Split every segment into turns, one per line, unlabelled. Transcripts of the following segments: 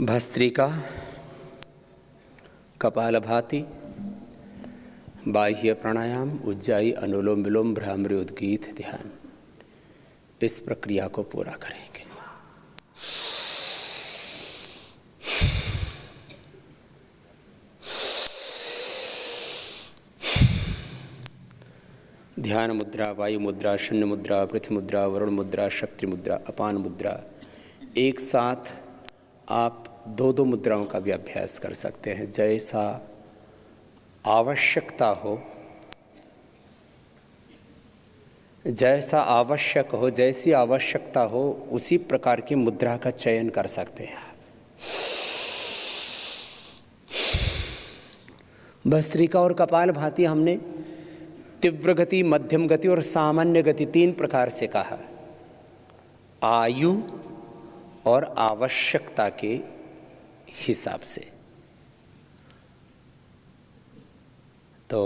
भस्त्रिका, कपालभाति, बाह्य प्राणायाम, उज्जाई, अनुलोम विलोम, भ्रामरी, उद्गीत, ध्यान, इस प्रक्रिया को पूरा करेंगे। ध्यान मुद्रा, वायु मुद्रा, शून्य मुद्रा, पृथ्वी मुद्रा, वरुण मुद्रा, शक्ति मुद्रा, अपान मुद्रा, एक साथ आप दो मुद्राओं का भी अभ्यास कर सकते हैं। जैसा आवश्यकता हो, जैसा आवश्यक हो, जैसी आवश्यकता हो, उसी प्रकार की मुद्रा का चयन कर सकते हैं। भस्त्रिका और कपालभाति हमने तीव्र गति, मध्यम गति और सामान्य गति तीन प्रकार से कहा। आयु और आवश्यकता के हिसाब से। तो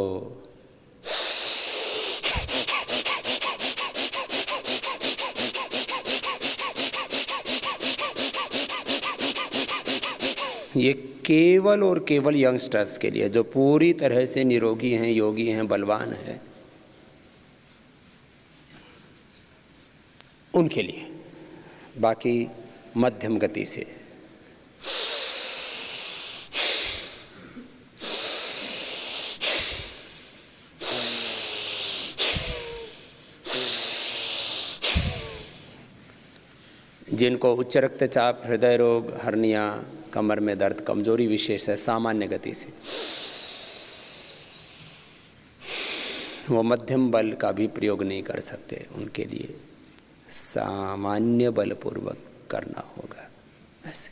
ये केवल और केवल यंगस्टर्स के लिए, जो पूरी तरह से निरोगी हैं, योगी हैं, बलवान हैं, उनके लिए। बाकी मध्यम गति से। जिनको उच्च रक्तचाप, हृदय रोग, हर्निया, कमर में दर्द, कमजोरी विशेष है, सामान्य गति से, वो मध्यम बल का भी प्रयोग नहीं कर सकते, उनके लिए सामान्य बलपूर्वक करना होगा। ऐसे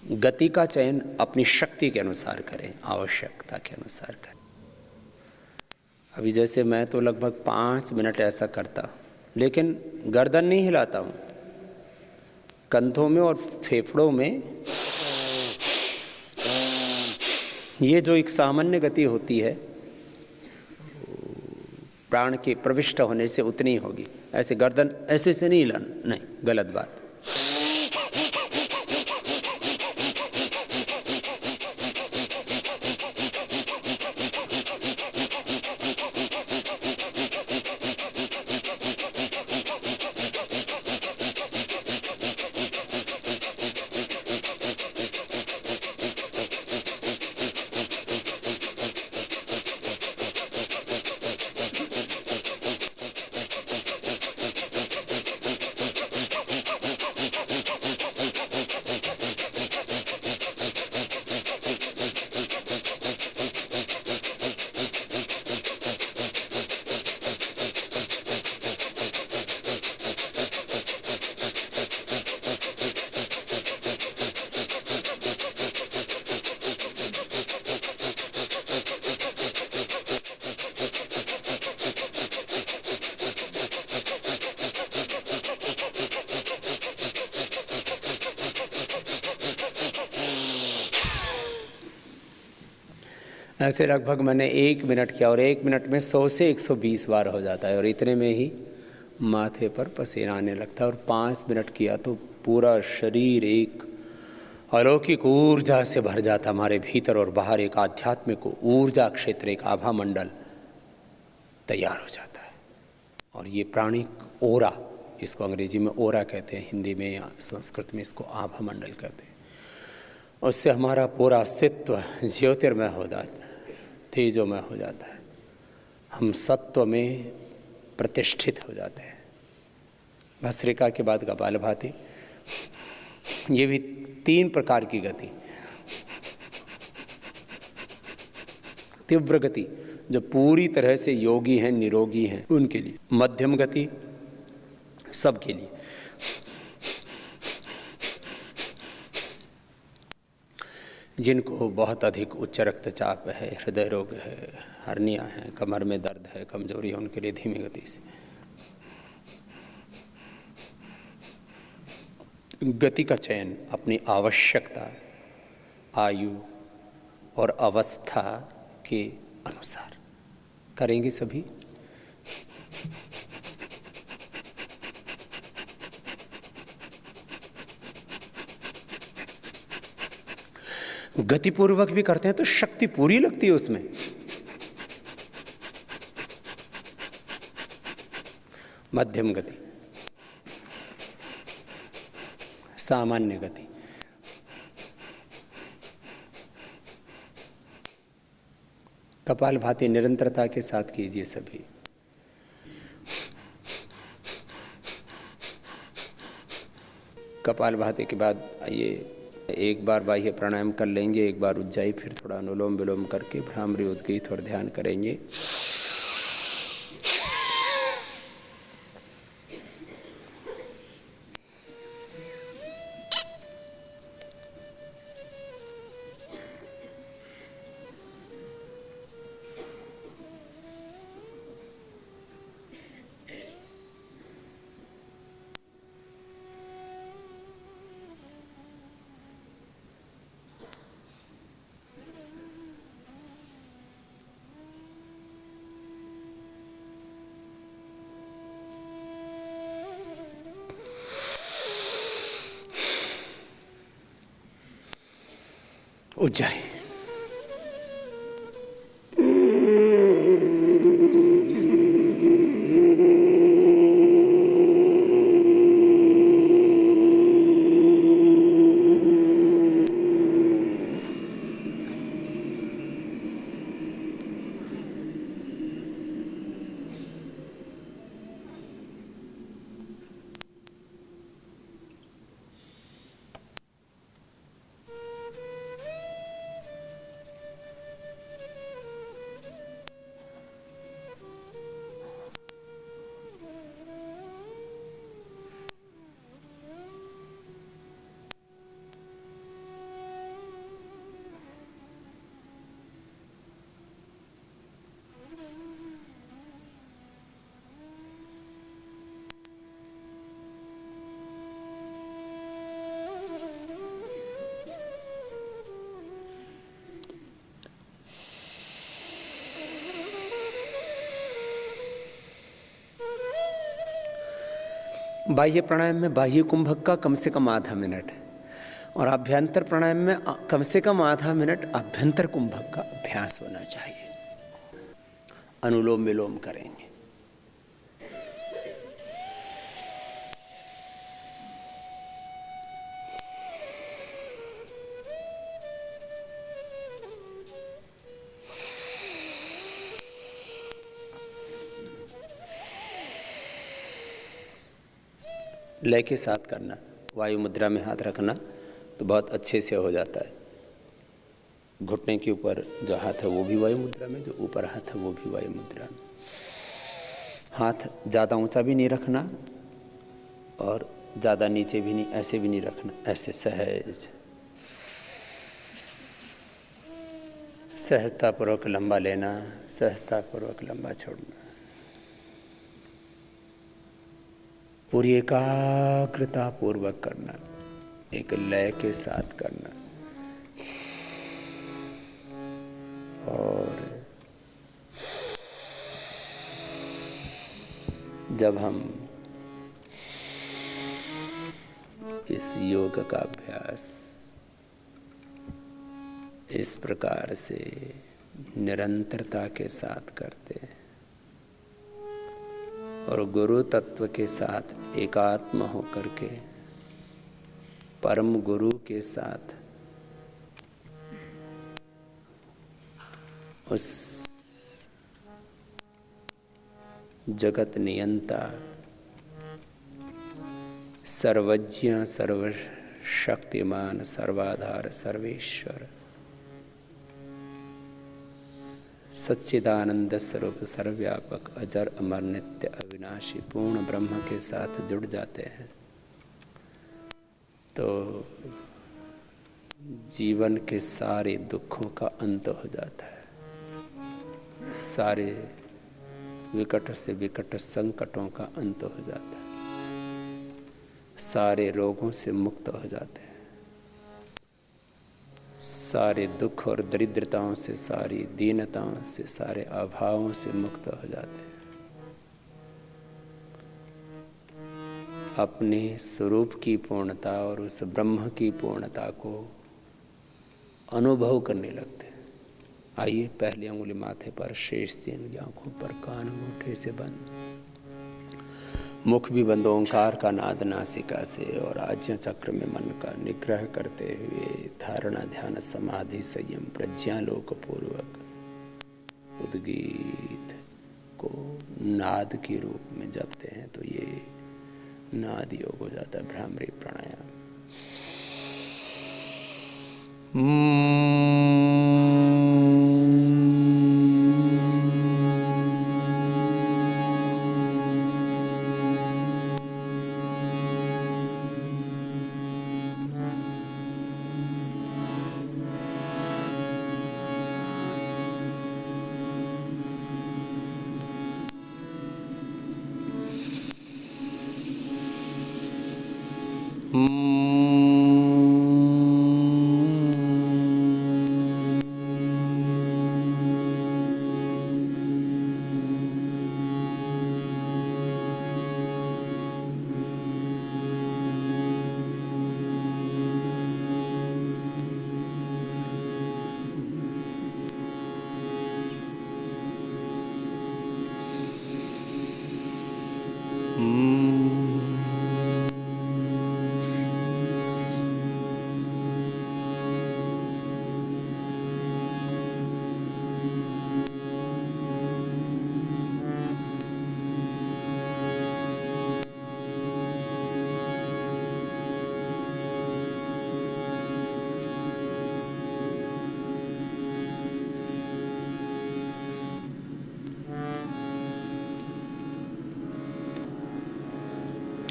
गति का चयन अपनी शक्ति के अनुसार करें, आवश्यकता के अनुसार करें। अभी जैसे मैं तो लगभग 5 मिनट ऐसा करता हूँ, लेकिन गर्दन नहीं हिलाता हूँ, कंधों में और फेफड़ों में ये जो एक सामान्य गति होती है, प्राण के प्रविष्ट होने से उतनी होगी। ऐसे गर्दन ऐसे से नहीं हिलाना, नहीं, गलत बात। ऐसे लगभग मैंने 1 मिनट किया और 1 मिनट में 100 से 120 बार हो जाता है, और इतने में ही माथे पर पसीना आने लगता है। और 5 मिनट किया तो पूरा शरीर एक अलौकिक ऊर्जा से भर जाता, हमारे भीतर और बाहर एक आध्यात्मिक ऊर्जा क्षेत्र, एक आभा मंडल तैयार हो जाता है। और ये प्राणिक ओरा, इसको अंग्रेजी में ओरा कहते हैं, हिंदी में या संस्कृत में इसको आभा मंडल कहते हैं। उससे हमारा पूरा अस्तित्व ज्योतिर्मय हो जाता है, तेजोमय हो जाता है, हम सत्व में प्रतिष्ठित हो जाते हैं। भस्त्रिका के बाद कपालभाति, ये भी 3 प्रकार की गति। तीव्र गति, जो पूरी तरह से योगी हैं, निरोगी हैं, उनके लिए। मध्यम गति, सबके लिए। जिनको बहुत अधिक उच्च रक्तचाप है, हृदय रोग है, हर्निया है, कमर में दर्द है, कमजोरी है, उनके लिए धीमी गति से। गति का चयन अपनी आवश्यकता, आयु और अवस्था के अनुसार करेंगे सभी। गतिपूर्वक भी करते हैं तो शक्ति पूरी लगती है उसमें। मध्यम गति, सामान्य गति, कपालभाति निरंतरता के साथ कीजिए सभी। कपालभाति के बाद आइए एक बार बाह्य प्राणायाम कर लेंगे, एक बार उज्जाई, फिर थोड़ा अनुलोम विलोम करके भ्रामरी उद्गीत और ध्यान करेंगे। उज्जाई, बाह्य प्राणायाम में बाह्य कुंभक का कम से कम आधा मिनट और आभ्यंतर प्राणायाम में कम से कम आधा मिनट आभ्यंतर कुंभक का अभ्यास होना चाहिए। अनुलोम विलोम करेंगे। लय के साथ करना, वायु मुद्रा में हाथ रखना तो बहुत अच्छे से हो जाता है। घुटने के ऊपर जो हाथ है वो भी वायु मुद्रा में, जो ऊपर हाथ है वो भी वायु मुद्रा में। हाथ ज़्यादा ऊंचा भी नहीं रखना और ज़्यादा नीचे भी नहीं, ऐसे भी नहीं रखना, ऐसे सहज, सहजतापूर्वक लंबा लेना, सहजतापूर्वक लंबा छोड़ना। पूरी एकाग्रता पूर्वक करना, एक लय के साथ करना। और जब हम इस योग का अभ्यास इस प्रकार से निरंतरता के साथ करते हैं और गुरु तत्व के साथ एकात्म होकर के परम गुरु के साथ उस जगत नियंता, सर्वज्ञ, सर्वशक्तिमान, सर्वाधार, सर्वेश्वर, सच्चिदानंद स्वरूप, सर्वव्यापक, अजर, अमर, नित्य, अविनाशी पूर्ण ब्रह्म के साथ जुड़ जाते हैं तो जीवन के सारे दुखों का अंत हो जाता है, सारे विकट से विकट संकटों का अंत हो जाता है, सारे रोगों से मुक्त हो जाते हैं, सारे दुख और दरिद्रताओं से, सारी दीनताओं से, सारे अभावों से मुक्त हो जाते हैं। अपने स्वरूप की पूर्णता और उस ब्रह्म की पूर्णता को अनुभव करने लगते हैं। आइए, पहली अंगुली माथे पर, शेष 3 आंखों पर, कान अंगूठे से बंद, मुख भी बंद, ओंकार का नाद नासिका से, और आज्ञा चक्र में मन का निग्रह करते हुए धारणा ध्यान समाधि संयम प्रज्ञालोक पूर्वक उद्गीत को नाद के रूप में जपते हैं तो ये नाद योग हो जाता है, भ्रामरी प्राणायाम।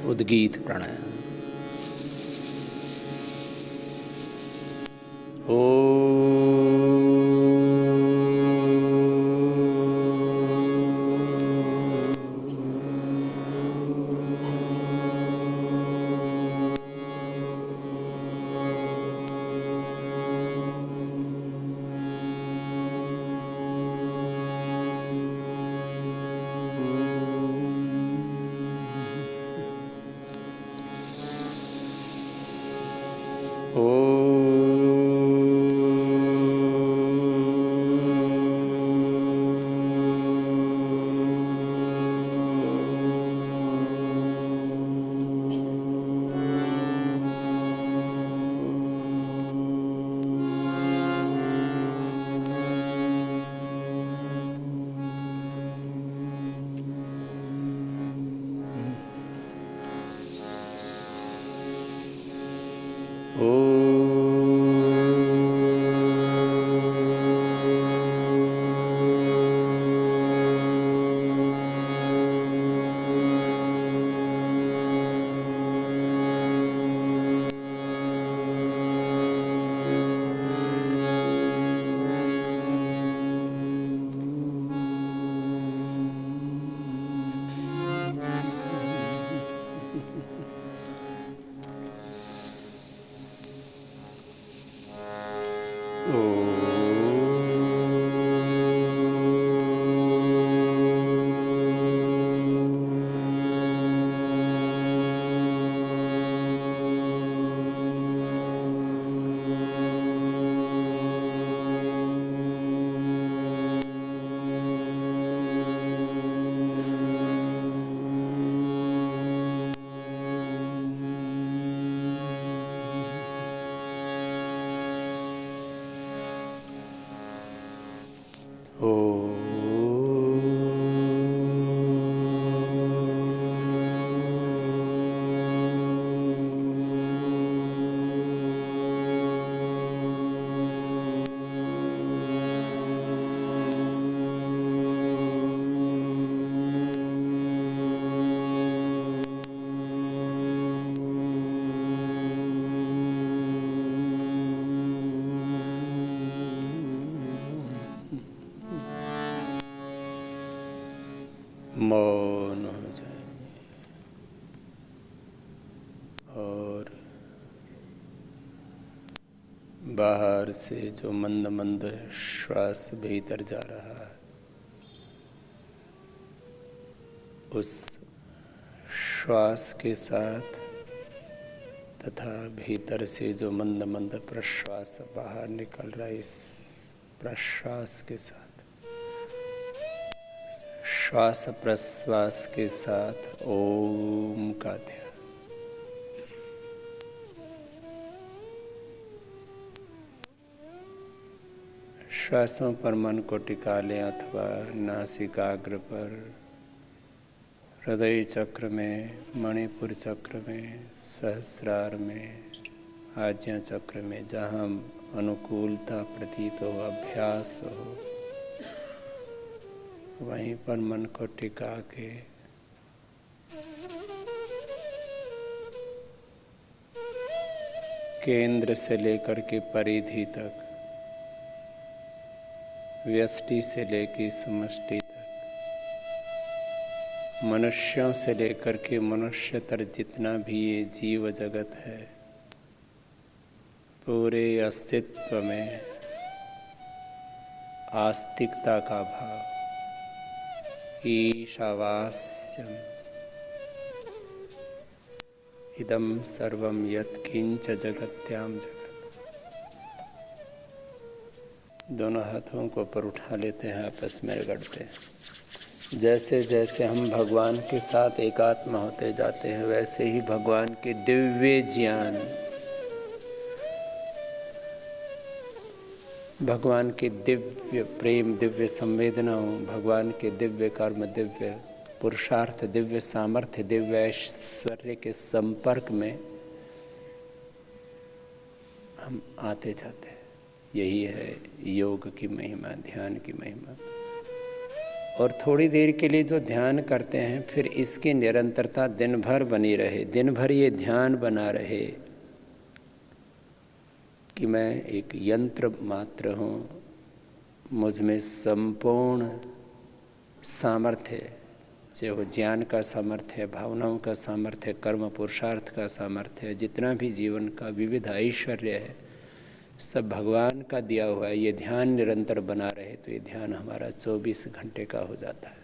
उद्गीत प्राणायाम। मौन हो जाएंगे और बाहर से जो मंद मंद श्वास भीतर जा रहा है उस श्वास के साथ तथा भीतर से जो मंद मंद प्रश्वास बाहर निकल रहा है, इस प्रश्वास के साथ, श्वास प्रश्वास के साथ ओम का ध्यान। श्वासों पर मन को टिका लें अथवा नासिकाग्र पर, हृदय चक्र में, मणिपुर चक्र में, सहस्रार में, आज्ञा चक्र में, जहाँ अनुकूलता प्रतीत हो, अभ्यास हो, वहीं पर मन को टिका के केंद्र से लेकर के परिधि तक, व्यष्टि से लेकर समष्टि तक, मनुष्यों से लेकर के मनुष्यतर जितना भी ये जीव जगत है, पूरे अस्तित्व में आस्तिकता का भाव, ईशावास्यम इदं सर्वं यत्किंच जगत्याम जगत। दोनों हाथों को ऊपर उठा लेते हैं, आपस में रगड़ते हैं। जैसे जैसे हम भगवान के साथ एकात्म होते जाते हैं, वैसे ही भगवान के दिव्य ज्ञान, भगवान के दिव्य प्रेम, दिव्य संवेदनाओं, भगवान के दिव्य कर्म, दिव्य पुरुषार्थ, दिव्य सामर्थ्य, दिव्य ऐश्वर्य के संपर्क में हम आते जाते हैं। यही है योग की महिमा, ध्यान की महिमा। और थोड़ी देर के लिए जो ध्यान करते हैं, फिर इसकी निरंतरता दिन भर बनी रहे, दिन भर ये ध्यान बना रहे कि मैं एक यंत्र मात्र हूँ, मुझ में संपूर्ण सामर्थ्य, चाहे वो ज्ञान का सामर्थ्य, भावनाओं का सामर्थ्य, कर्म पुरुषार्थ का सामर्थ्य, जितना भी जीवन का विविध ऐश्वर्य है, सब भगवान का दिया हुआ है। ये ध्यान निरंतर बना रहे तो ये ध्यान हमारा 24 घंटे का हो जाता है।